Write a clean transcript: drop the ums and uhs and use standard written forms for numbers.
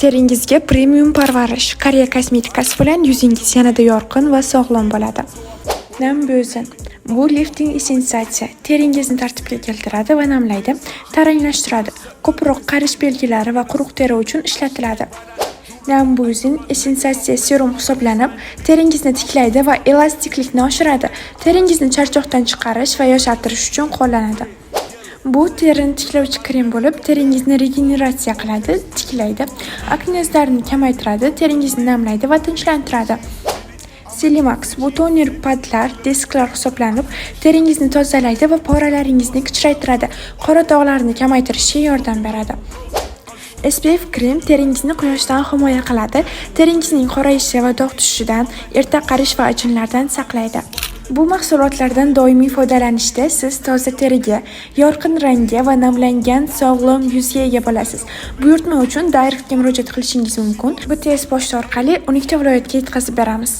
Teringizga premium parvarish. Koreya kosmetikasi bilan yuzingiz yanada yorqin va sog'lom bo'ladi. Nam bo'zin. Bu lifting essensiya. Teringizni tartibga keltiradi va namlaydi, taranglashtiradi. Ko'proq qarish belgilari va quruq teri uchun ishlatiladi. Nam bo'zin essensiya serum hisoblanib, teringizni tiklaydi va elastiklikni oshiradi. Teringizni charchoqdan chiqarish va yoshartirish uchun qo'llanadi. Bu terini tiklovchi krem bo'lib, teringizni regeneratsiya qiladi, tiklaydi, akne izlarini kamaytiradi, teringizni namlaydi va tinchlantiradi. Silimax bu toner padlar, disklar hisoblanib, teringizni tozalaydi va poralaringizni kichraytiradi, qora dog'larni kamaytirishga yordam beradi. SPF krem teringizni quyoshdan himoya qiladi, teringizning qorayishi va dog' tushishidan, erta qarish va ajinlardan saqlaydi. Bu mahsulotlardan doimiy foydalanishda siz toza teriga, yorqin rangga va namlangan sog'lom yuzga ega bo'lasiz. Buyurtma uchun Directga murojaat qilishingiz mumkin. Bu test pochta orqali 12 viloyatga yetkazib beramiz.